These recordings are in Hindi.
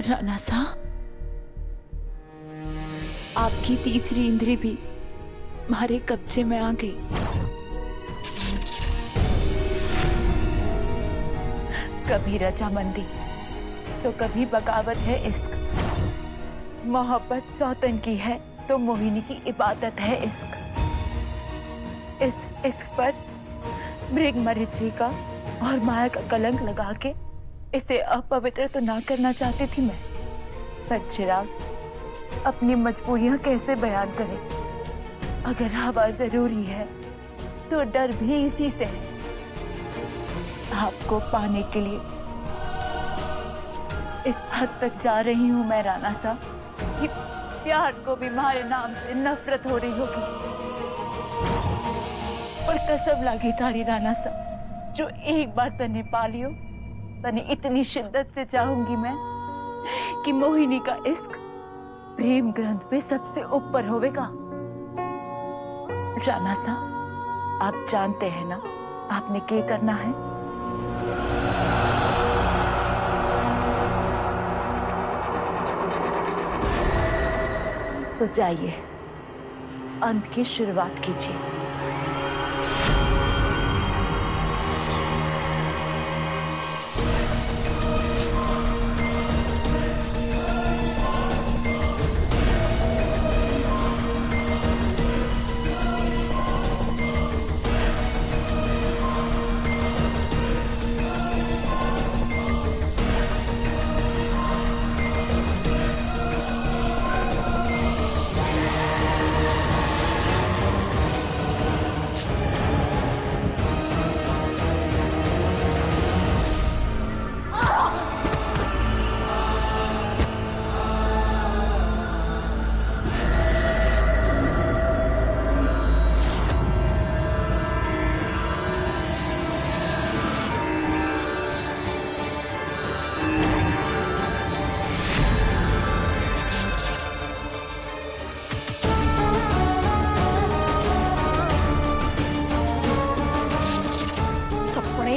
राणा साहब, आपकी तीसरी इंद्री भी हमारे कब्जे में आ गई। कभी रजामंदी तो कभी बगावत है इश्क, मोहब्बत सौतन की है तो मोहिनी की इबादत है इश्क। इस इश्क पर मृग मरीचि का और माया का कलंक लगा के इसे अपवित्र तो ना करना चाहती थी मैं, पर चिराग अपनी मजबूरियां कैसे बयान करे। अगर हवा जरूरी है तो डर भी इसी से है। आपको पाने के लिए इस हद तक जा रही हूं मैं राणा साहब कि प्यार को भी हमारे नाम से नफरत हो रही होगी। और कसम लागी थारी राणा साहब, जो एक बार तने पा लियो तने इतनी शिद्दत से चाहूंगी मैं कि मोहिनी का इश्क प्रेम ग्रंथ पे सबसे ऊपर होवेगा। राणा साहब, आप जानते हैं ना आपने क्या करना है। तो जाइए, अंत की शुरुआत कीजिए।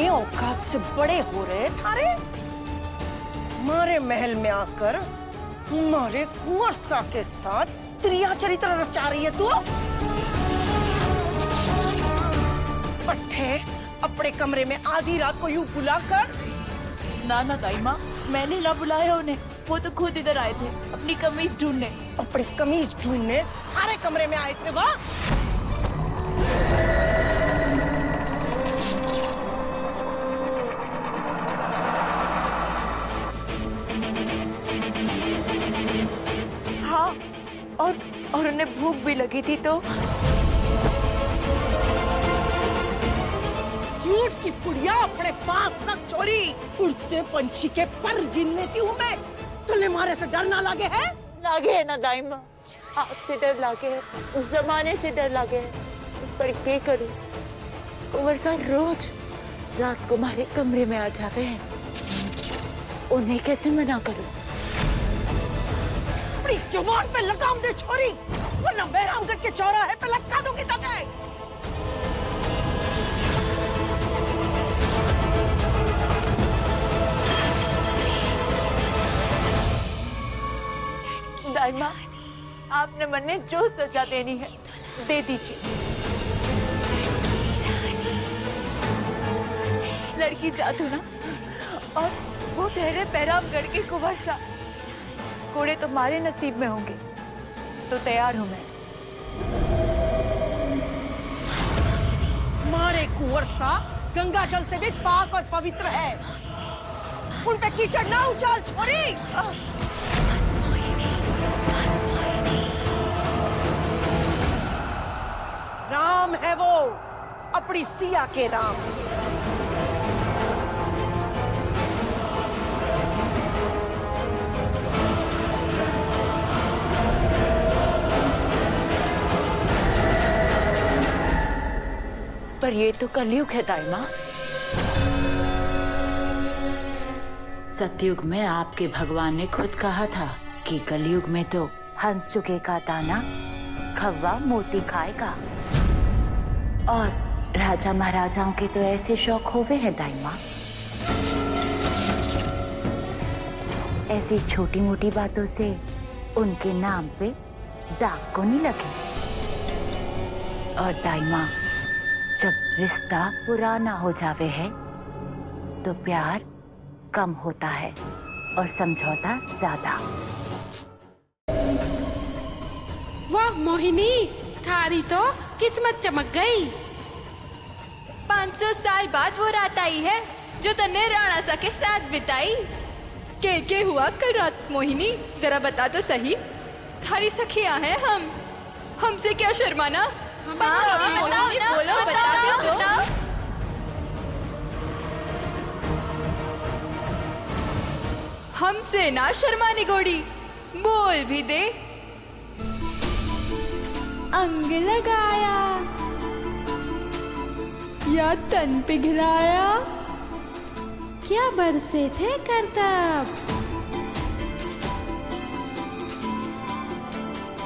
औकात से बड़े हो रहे थारे, मारे महल में आकर मारे कुंवर सा के साथ त्रिया चरित्र रचा रही है तू। पट्टे अपने कमरे में आधी रात को यूं बुलाकर। ना ना दाई माँ, मैंने ना बुलाया उन्हें, वो तो खुद इधर आए थे अपनी कमीज ढूंढने। अपनी कमीज ढूंढने हमारे कमरे में आए थे? वाह, और उन्हें भूख भी लगी थी तो। झूठ की पुड़िया अपने पास रख चोरी। उड़ते पंछी के पर गिन लेती हूँ मैं। तुमने मारे से डर ना लगे है? लागे है ना दाई माँ, आपसे डर लागे है, उस जमाने से डर लागे है, उस पर क्या करूँ। कुंवर साहब रोज रात को हमारे कमरे में आ जाते हैं, उन्हें कैसे मना करूँ। जुबान पे लगाम दे छोरी, वरना बैरामगढ़ के चौराहे पे लटका दूंगी तुझे। दाइमा, आपने मन में जो सजा देनी है दे दीजिए। लड़की जादू ना, और वो ठहरे बैरामगढ़ के कुंवर साहब। घोड़े तुम्हारे नसीब में होंगे तो तैयार हूं मैं। मारे कुंवर सा गंगा जल से भी पाक और पवित्र है, उन पे कीचड़ ना उछाल छोरी। राम है वो, अपनी सिया के राम। पर ये तो कलयुग है दाई माँ। सतयुग में आपके भगवान ने खुद कहा था कि कलयुग में तो हंस चुके का दाना खव्वा मोती खाएगा। और राजा महाराजाओं के तो ऐसे शौक होवे हैं दाई माँ। ऐसी छोटी मोटी बातों से उनके नाम पे दाग को नहीं लगे। और दाइमा, जब रिश्ता पुराना हो जावे है तो प्यार कम होता है और समझौता ज्यादा। वाह मोहिनी, थारी तो किस्मत चमक गई। 500 साल बाद वो रात आई है जो तन्ने राणा सा के साथ बिताई। के हुआ कल रात मोहिनी, जरा बता तो सही। थारी सखियां हैं हम, हमसे क्या शर्माना। बोलो, बता दो। हमसे ना शर्मानी गोड़ी, बोल भी दे। अंग लगाया या तन पिघलाया, क्या बरसे थे करतब।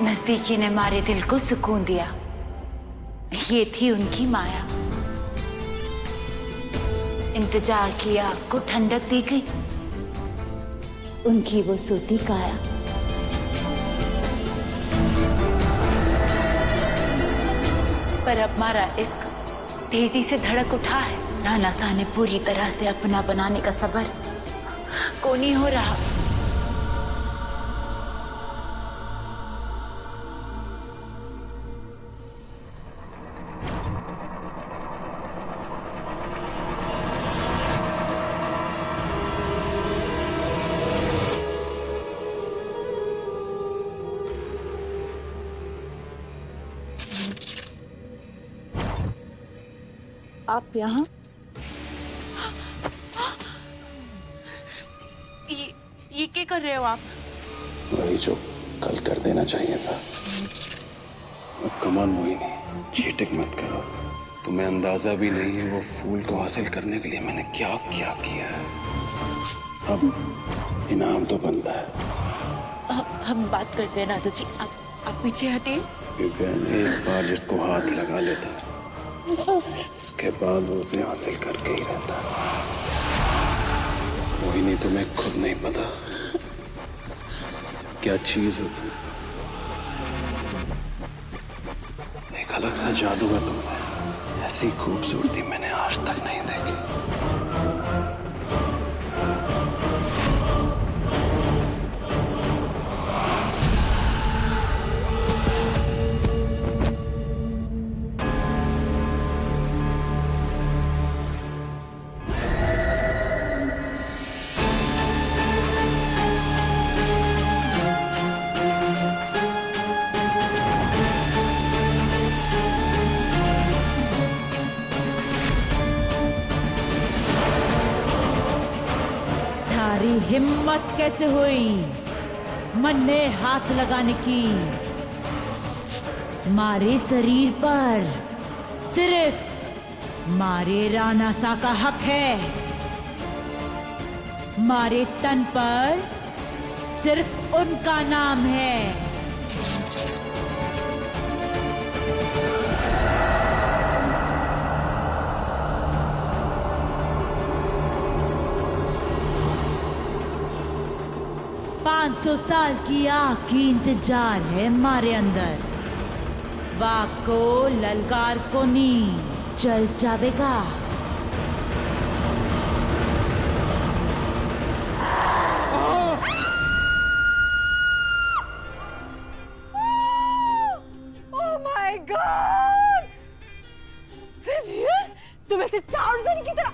नजदीकी ने मारे दिल को सुकून दिया, ये थी उनकी माया। इंतजार की आग को ठंडक दी गई, उनकी वो सोती काया। पर अब मारा इश्क तेजी से धड़क उठा है। राणा सा ने पूरी तरह से अपना बनाने का सब्र को नहीं हो रहा। आप यहाँ? ये क्या कर रहे हो आप? वही जो कल कर देना चाहिए था। कमान मोहिनी, चीटिंग मत करो। तुम्हें अंदाजा भी नहीं है वो फूल को हासिल करने के लिए मैंने क्या क्या किया है। अब इनाम तो बनता है। हम बात करते हैं राजा जी, आप पीछे हटिए। क्योंकि एक बार जिसको हाथ लगा लेता है उसके बाद वो उसे हासिल करके ही रहता है। मोहिनी, तुम्हें खुद नहीं पता क्या चीज हो तुम। एक अलग सा जादू है तुम में, ऐसी खूबसूरती मैंने आज तक नहीं देखी। हिम्मत कैसे हुई मन ने हाथ लगाने की? मारे शरीर पर सिर्फ मारे राणा सा का हक है, मारे तन पर सिर्फ उनका नाम है। 500 साल की आग की इंतजार है मारे अंदर। वाक को ललकार को नी चल जावेगा। Oh my god! विवियन, तुम ऐसे टार्ज़न की तरह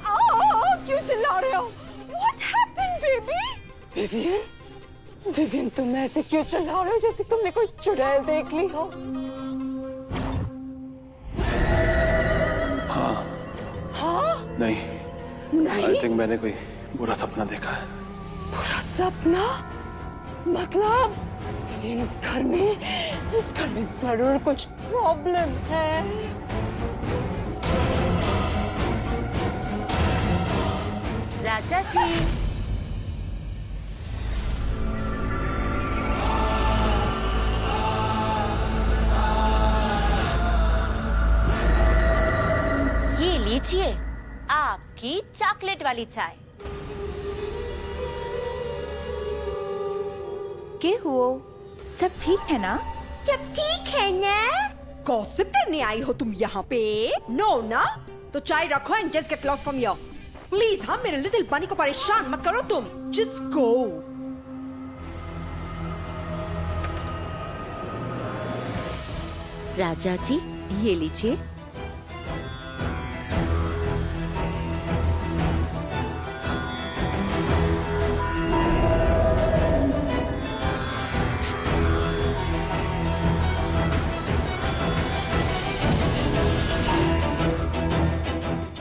क्यों चिल्ला रहे हो? What happened, baby? विवियन, तुम ऐसे क्यों चिल्ला रहे हो जैसे तुमने कोई चुड़ैल देख ली हो? हाँ? नहीं, I think मैंने कोई बुरा सपना देखा है। बुरा सपना? मतलब विवियन, इस घर में जरूर कुछ प्रॉब्लम है। राजा जी, ये लीजिए आपकी चॉकलेट वाली चाय। के हुओ सब ठीक है ना? सब ठीक है ना? गॉसिप करने आई हो तुम यहाँ पे? नो ना? तो चाय रखो and just get lost from here. Please हाँ, मेरे लिटिल बनी को परेशान मत करो तुम। Just go. राजा जी ये लीजिए।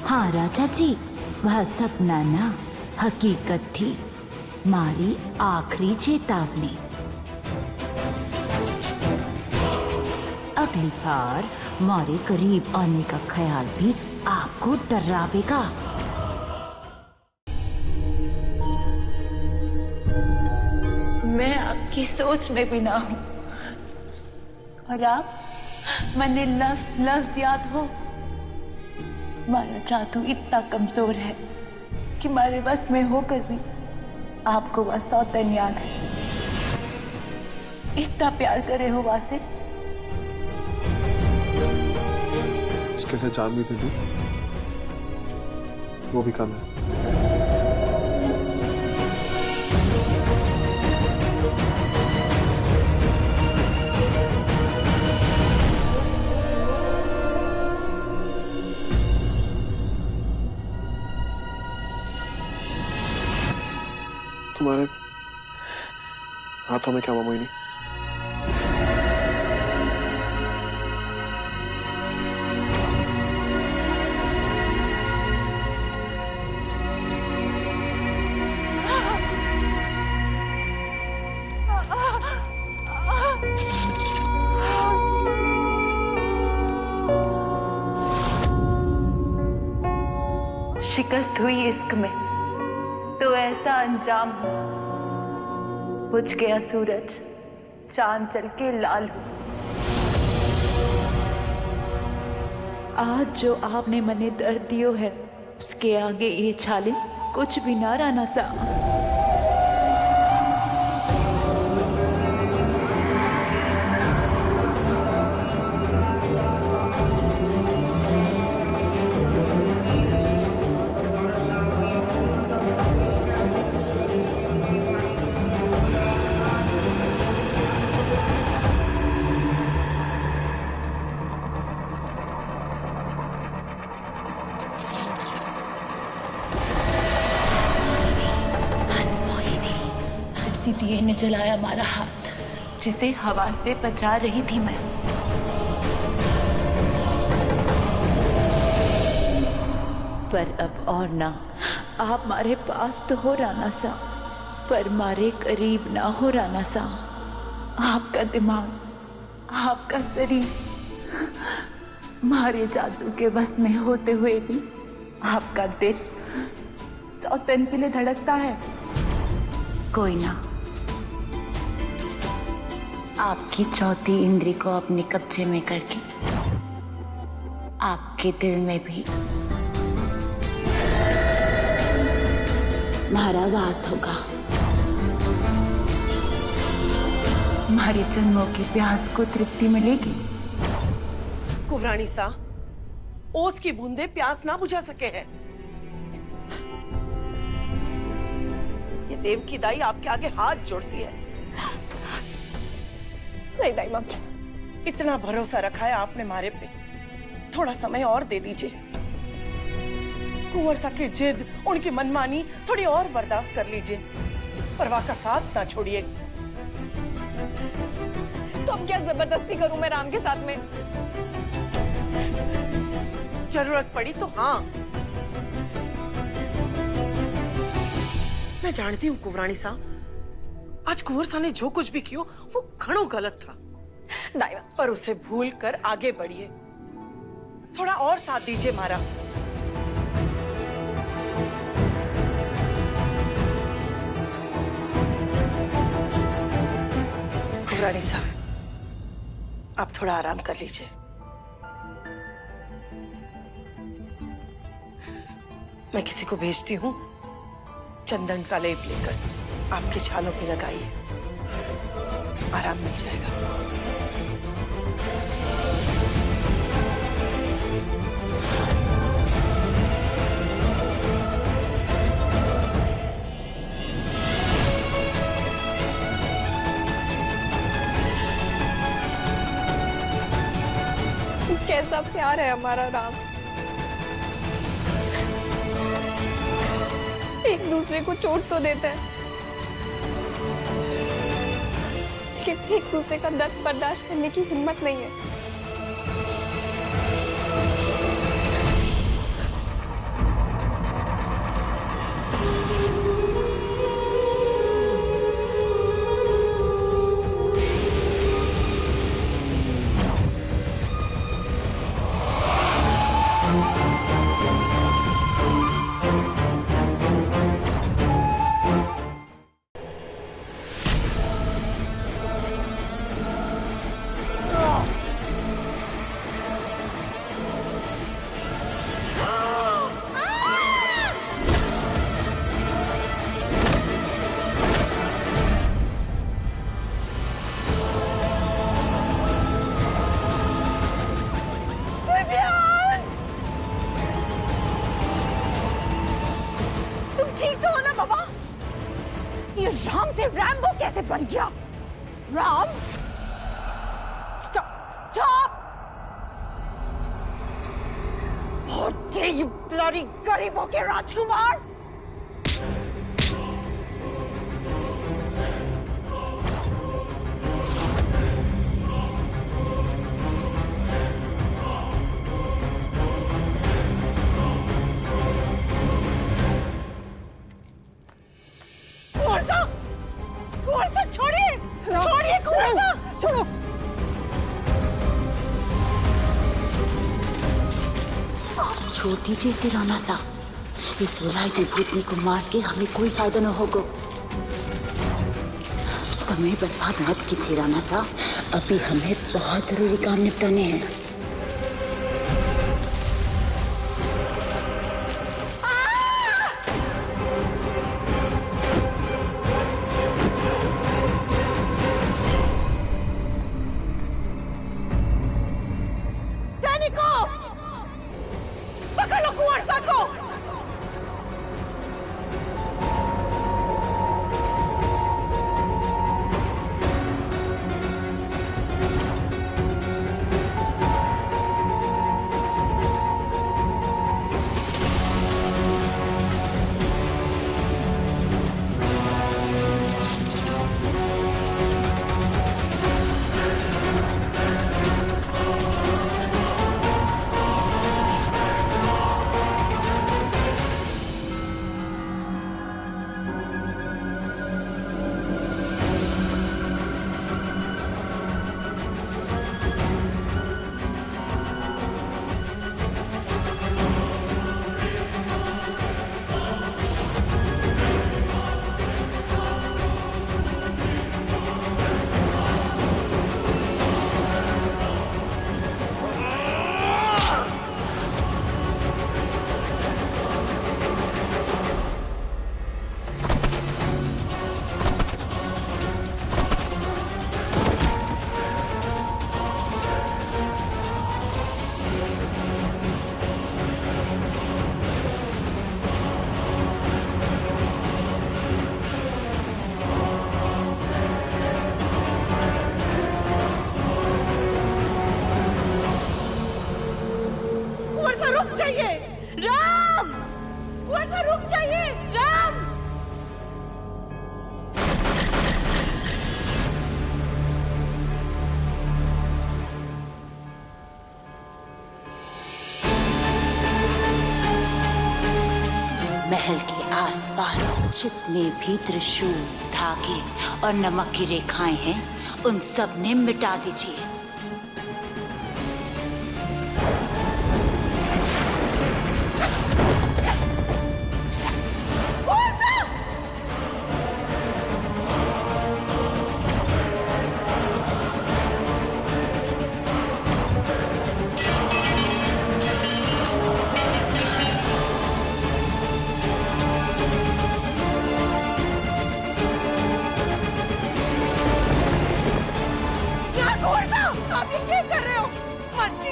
हाँ राजा जी, वह सपना ना हकीकत थी, मारी आखिरी चेतावनी। अगली बार मारे करीब आने का ख्याल भी आपको डरावेगा। मैं आपकी सोच में भी ना हूँ और आप मैंने लफ्ज लफ्ज याद हो। मारा जादू इतना कमजोर है कि मारे बस में होकर भी आपको वह सौतन याद है। इतना प्यार करे हो वासे। उसके लिए जान भी दे दी, वो भी कम है। तुम्हारे हाथों में क्या हुआ मोहिनी? शिकस्त हुई इश्क में तो ऐसा अंजाम हो, बुझ गया सूरज, चांद चल के लाल हो। आज जो आपने मने दर्द दियो है, उसके आगे ये छाले कुछ भी ना रहना सा। दिए ने जलाया हमारा हाथ, जिसे हवा से बचा रही थी मैं। पर अब और ना, आप मारे पास तो हो राना सा, पर मारे करीब ना हो राना सा। आपका दिमाग, आपका शरीर मारे जादू के बस में होते हुए भी आपका दिल सौतन के लिए धड़कता है। कोई ना, आपकी चौथी इंद्री को अपने कब्जे में करके आपके दिल में भी हमारा वास होगा। हमारे जन्मों की प्यास को तृप्ति मिलेगी। कुंवरानी सा, ओस की बूंदे प्यास ना बुझा सके हैं। ये देव की दाई आपके आगे हाथ जोड़ती है। नहीं दाई माँ, प्लीज। इतना भरोसा रखा है आपने मारे पे, थोड़ा समय और दे दीजिए। कुंवर सा की जिद, उनकी मनमानी थोड़ी और बर्दाश्त कर लीजिए। परवाह का साथ ना छोड़िए। तो अब क्या जबरदस्ती करूं मैं राम के साथ में? जरूरत पड़ी तो हाँ। मैं जानती हूँ कुंवरानी सा, आज कुंवर सा ने जो कुछ भी किया वो घणो गलत था, दाइवा, पर उसे भूल कर आगे बढ़िए। थोड़ा और साथ दीजिए मारा। कुंवरानी सा, आप थोड़ा आराम कर लीजिए। मैं किसी को भेजती हूँ, चंदन का लेप लेकर आपके छालों पे लगाइए। आराम मिल जाएगा। कैसा प्यार है हमारा राम, एक दूसरे को चोट तो देते हैं लेकिन एक दूसरे का दर्द बर्दाश्त करने की हिम्मत नहीं है। ये राम से रैम्बो कैसे बन गया? Ram, stop, stop! होते you bloody गरीबों के राजकुमार! छोड़ो। छोड़ दीजिए इसे राणा सा। इस विलायती भूतनी को मार के हमें कोई फायदा न होगा। समय बर्बाद मत कीजिए राणा सा, अभी हमें बहुत जरूरी काम निपटाने हैं। महल के आसपास जितने भी त्रिशूल, धागे और नमक की रेखाएं हैं, उन सब ने मिटा दीजिए।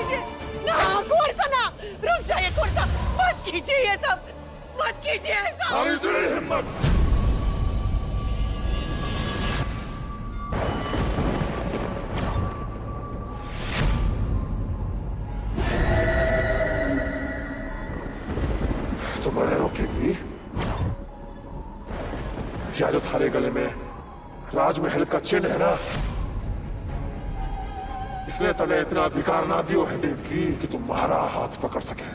लीजिए। ना कुंवर सा ना, रुक जाइए कुंवर सा, मत कीजिए ये सब, मत कीजिए ऐसा। सारी तेरी हिम्मत। तो मैं रोकेगी? या जो थारे गले में राजमहल का चिन्ह है ना, इसने तने इतना अधिकार ना दियो है देवकी कि तुम्हारा हाथ पकड़ सके।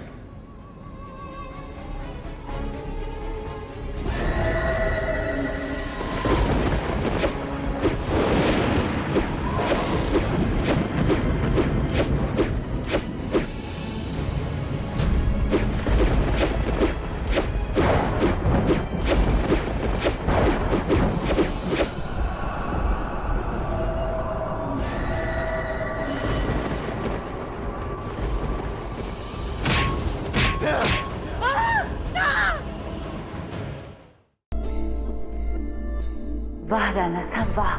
वाह राणा साहब वाह,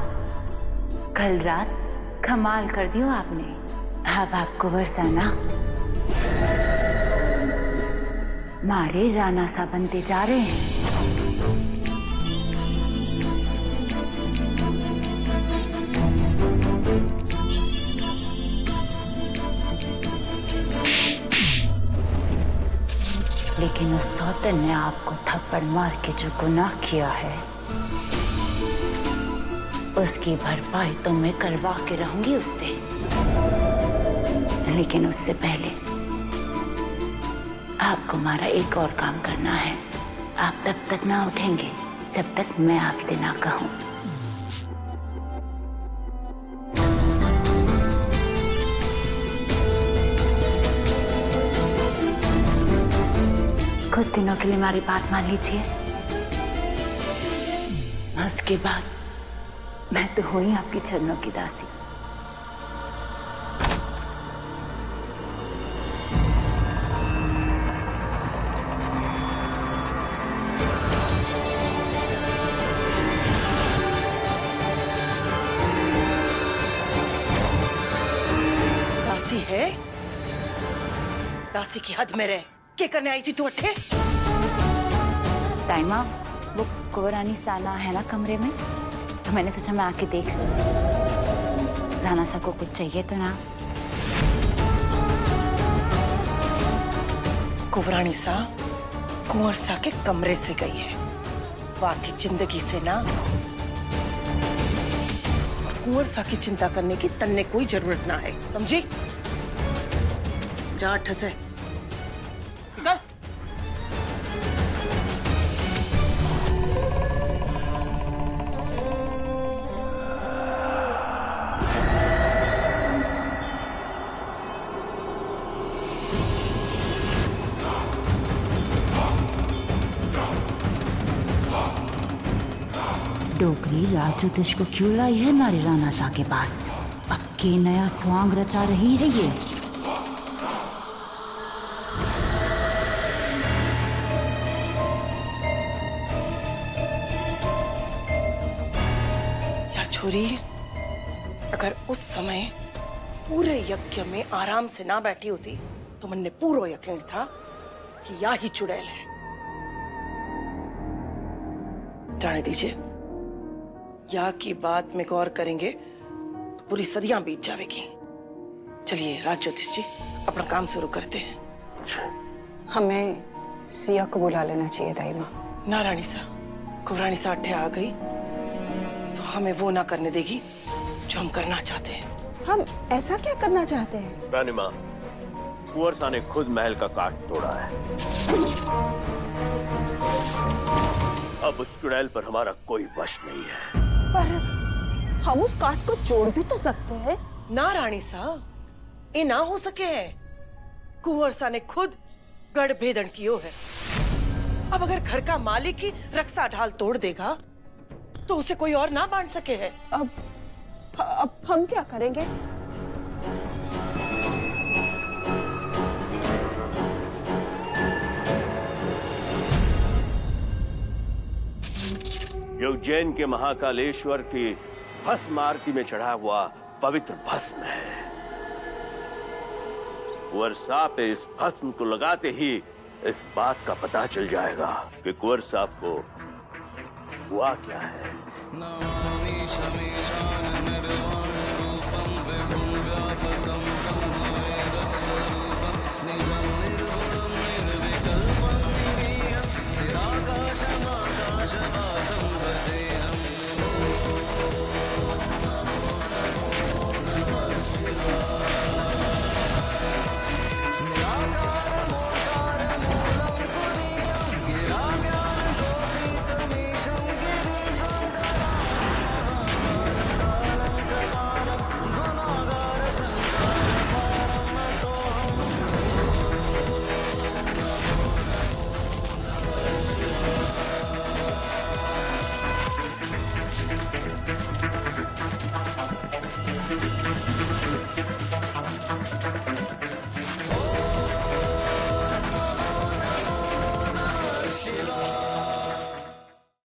कल रात कमाल कर दियो आपने। अब आपको बरसाना मारे राणा साहब बनते जा रहे हैं। लेकिन उस सौतन ने आपको थप्पड़ मार के जो गुनाह किया है, उसकी भरपाई तो मैं करवा के रहूंगी उससे। लेकिन उससे पहले आपको हमारा एक और काम करना है। आप तब तक ना उठेंगे जब तक मैं आपसे ना कहूं। कुछ दिनों के लिए हमारी बात मान लीजिए, उसके बाद मैं तो हुई आपकी चरणों की दासी। दासी है? दासी की हद में रहे। क्या करने आई थी तू अट्ठे? टाइमा, वो कुंवरानी साना है ना कमरे में, तो मैंने सोचा मैं आके देख लूं। राणा साहब को कुछ चाहिए तो ना। कुंवरानी सा कुंवर सा के कमरे से गई है, बाकी जिंदगी से ना। कुंवर सा की चिंता करने की तन्ने कोई जरूरत ना है, समझी? जा अट्ठ से निकल। डोकरी राजोतिष को क्यों लाई है हमारे राणा साहब के पास? अब के नया स्वांग रचा रही है ये। यार छोरी, अगर उस समय पूरे यज्ञ में आराम से ना बैठी होती तो मन ने पूरा यकीन था कि या ही चुड़ैल है। जाने दीजिए, या की बात में गौर करेंगे तो पूरी सदियां बीत जाएगी। चलिए राज ज्योतिष जी, अपना काम शुरू करते हैं। हमें सिया को बुला लेना चाहिए दाइमा। ना रानी सा, कुंवरानी सा अट्ठे आ गई तो हमें वो ना करने देगी जो हम करना चाहते हैं। हम ऐसा क्या करना चाहते हैं? रानी माँ, कुंवर सा ने खुद महल का काट तोड़ा है। अब उस चुड़ैल पर हमारा कोई वश नहीं है। पर हम उस काट को जोड़ भी तो सकते हैं। ना रानी सा, ये ना हो सके है। कुंवर सा ने खुद गढ़ भेदन कियो है। अब अगर घर का मालिक ही रक्षा ढाल तोड़ देगा तो उसे कोई और ना बांध सके है। अब हम क्या करेंगे? ये उज्जैन के महाकालेश्वर की भस्म आरती में चढ़ा हुआ पवित्र भस्म है। कुंवर साहब पे इस भस्म को लगाते ही इस बात का पता चल जाएगा कि कुंवर साहब को हुआ क्या है।